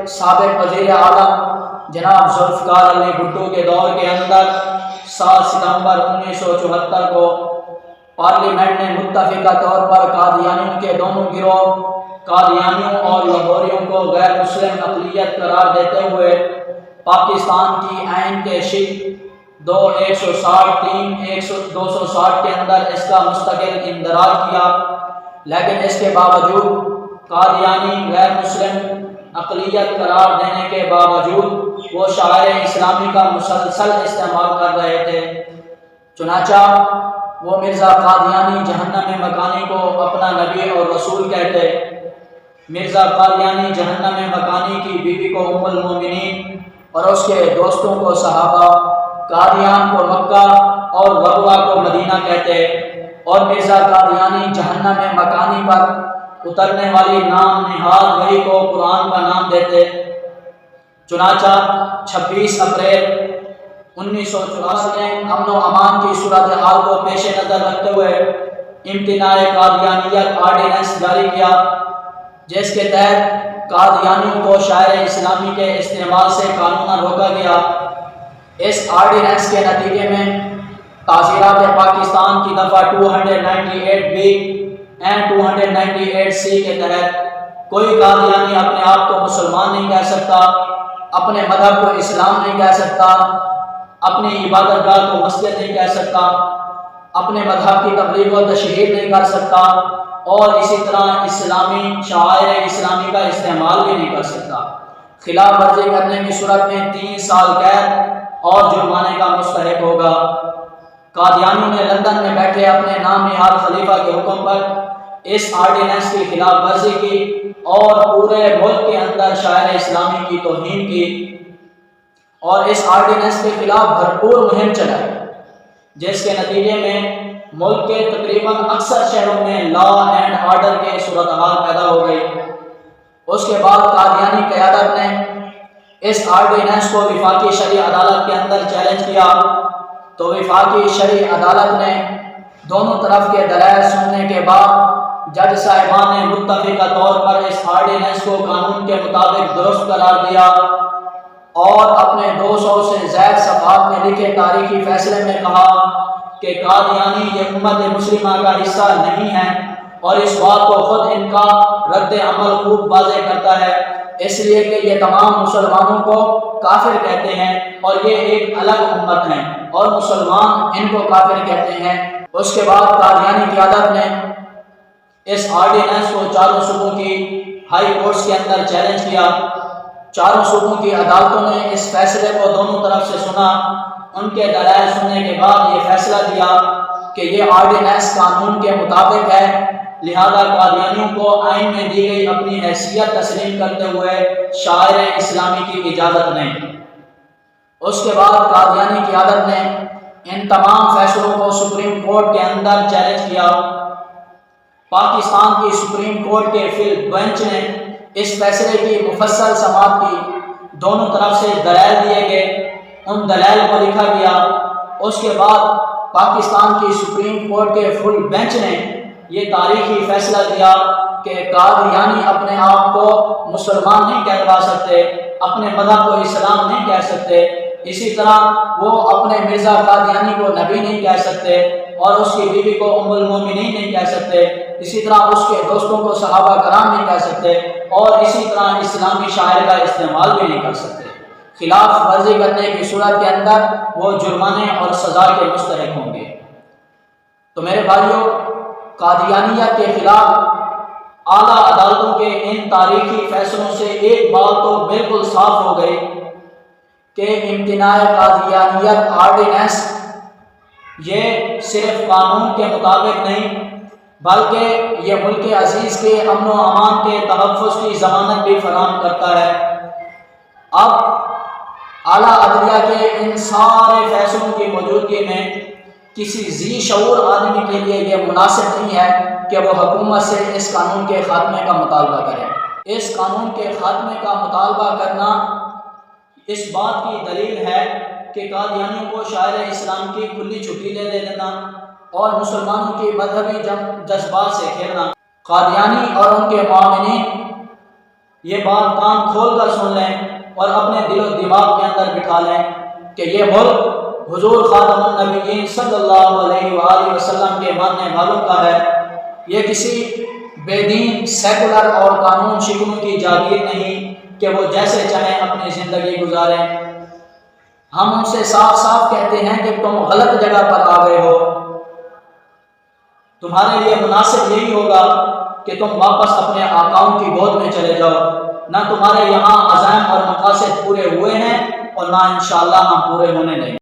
سابق وزیر اعظم جناب ذوالفقار علی بھٹو کے دور کے اندر 7 ستمبر 1974 کو پارلیمنٹ نے متفقہ طور پر قادیانیوں کے دونوں گروہ قادیانیوں اور لاہوریوں کو غیر مسلم اقلیت قرار دیتے ہوئے پاکستان کی آئین کے شکل 260 کے اندر اس کا مستقل اندراج کیا، لیکن اس کے باوجود قادیانی غیر مسلم اقلیت قرار دینے کے باوجود وہ شعائر اسلامی کا مسلسل استعمال کر رہے تھے۔ چنانچہ وہ مرزا قادیانی جہنم مکانی کو اپنا نبی اور رسول کہتے، مرزا قادیانی جہنم مکانی کی بیوی کو ام المومنین اور اس کے دوستوں کو صحابہ، قادیان کو مکہ اور وغوا کو مدینہ کہتے، اور مرزا قادیانی جہنم مکانی پر اترنے والی نام نہاد وحی کو قرآن کا نام دیتے۔ چنانچہ 26 اپریل 1984 نے امن و امان کی صورتحال کو پیش نظر رکھتے ہوئے امتناع قادیانیت آرڈیننس جاری کیا، جس کے تحت قادیانیوں کو شعائر اسلامی کے استعمال سے قانوناً روکا گیا۔ اس آرڈیننس کے نتیجے میں تعزیرات پاکستان کی دفعہ 298B اینڈ 298C کے تحت کوئی قادیانی اپنے آپ کو مسلمان نہیں کہہ سکتا، اپنے مذہب کو اسلام نہیں کہہ سکتا، اپنی عبادت گاہ کو مسجد نہیں کہہ سکتا، اپنے مذہب کی تبلیغ و تشہیر نہیں کر سکتا، اور اسی طرح اسلامی شعائر اسلامی کا استعمال بھی نہیں کر سکتا۔ خلاف ورزی کرنے کی صورت میں 3 سال قید اور جرمانے کا مستحق ہوگا۔ قادیانیوں نے لندن میں بیٹھے اپنے نام نہاد خلیفہ کے حکم پر اس آرڈیننس کی خلاف ورزی کی اور پورے ملک کے اندر شاعر اسلامی کی توہین کی، اور اس آرڈیننس کے خلاف بھرپور مہم چلائی، جس کے نتیجے میں ملک کے تقریباً اکثر شہروں میں لا اینڈ آرڈر کے صورتحال پیدا ہو گئی۔ اس کے بعد قادیانی قیادت نے اس آرڈیننس کو وفاقی شرعی عدالت کے اندر چیلنج کیا، تو وفاقی شرعی عدالت نے دونوں طرف کے دلائل سننے کے بعد جج صاحبان نے متفقہ طور پر اس آرڈیننس کو قانون کے مطابق درست قرار دیا، اور اپنے 200 سے زائد صفحات میں لکھے تاریخی فیصلے میں کہا کہ قادیانی یہ امت مسلمہ کا حصہ نہیں ہے، اور اس بات کو خود ان کا رد عمل خوب واضح کرتا ہے، اس لیے کہ یہ تمام مسلمانوں کو کافر کہتے ہیں اور یہ ایک الگ امت ہیں، اور مسلمان ان کو کافر کہتے ہیں۔ اس کے بعد قادیانی قیادت نے اس آرڈیننس کو چاروں صوبوں کی ہائی کورٹس کے اندر چیلنج کیا۔ چاروں صوبوں کی عدالتوں نے اس فیصلے کو دونوں طرف سے سنا، ان کے دلائل سننے کے بعد یہ فیصلہ دیا کہ یہ آرڈیننس قانون کے مطابق ہے، لہذا قادیانیوں کو آئین میں دی گئی اپنی حیثیت تسلیم کرتے ہوئے شاعر اسلامی کی اجازت نہیں۔ اس کے بعد قادیانی قیادت نے ان تمام فیصلوں کو سپریم کورٹ کے اندر چیلنج کیا۔ پاکستان کی سپریم کورٹ کے فل بینچ نے اس فیصلے کی مفصل سماعت کی، دونوں طرف سے دلائل دیے گئے، ان دلائل کو لکھا گیا۔ اس کے بعد پاکستان کی سپریم کورٹ کے فل بینچ نے یہ تاریخی فیصلہ دیا کہ قادیانی اپنے آپ کو مسلمان نہیں کہلوا سکتے، اپنے مذہب کو اسلام نہیں کہہ سکتے، اسی طرح وہ اپنے مرزا قادیانی کو نبی نہیں کہہ سکتے، اور اس کی بیوی کو ام المومنین نہیں کہہ سکتے، اسی طرح اس کے دوستوں کو صحابہ کرام نہیں کہہ سکتے، اور اسی طرح اسلامی شاعر کا استعمال بھی نہیں کر سکتے۔ خلاف ورزی کرنے کی صورت کے اندر وہ جرمانے اور سزا کے مستحق ہوں گے۔ تو میرے بھائیوں، قادیانیت کے خلاف اعلیٰ عدالتوں کے ان تاریخی فیصلوں سے ایک بات تو بالکل صاف ہو گئی کہ امتناع قادیانیت آرڈیننس یہ صرف قانون کے مطابق نہیں، بلکہ یہ ملک عزیز کے امن و امان کے تحفظ کی ضمانت بھی فراہم کرتا ہے۔ اب اعلیٰ عدلیہ کے ان سارے فیصلوں کی موجودگی میں کسی ذی شعور آدمی کے لیے یہ مناسب نہیں ہے کہ وہ حکومت سے اس قانون کے خاتمے کا مطالبہ کرے۔ اس قانون کے خاتمے کا مطالبہ کرنا اس بات کی دلیل ہے کہ قادیانیوں کو شاعر اسلام کی کھلی چھٹی دے دینا اور مسلمانوں کی مذہبی جذبات سے کھیلنا۔ قادیانی اور ان کے معاونین یہ بات کان کھول کر سن لیں اور اپنے دل و دماغ کے اندر بٹھا لیں کہ یہ ملک حضور خاتم النبیین صلی اللہ علیہ وآلہ وسلم کے ماننے والوں کا ہے۔ یہ کسی بے دین سیکولر اور قانون شکنوں کی جاگیر نہیں کہ وہ جیسے چاہیں اپنی زندگی گزاریں۔ ہم ان سے صاف صاف کہتے ہیں کہ تم غلط جگہ پر آ گئے ہو۔ تمہارے لیے مناسب یہی ہوگا کہ تم واپس اپنے آقاؤں کی گود میں چلے جاؤ۔ نہ تمہارے یہاں عزائم اور مقاصد پورے ہوئے ہیں اور نہ انشاءاللہ ہم پورے ہونے دیں گے۔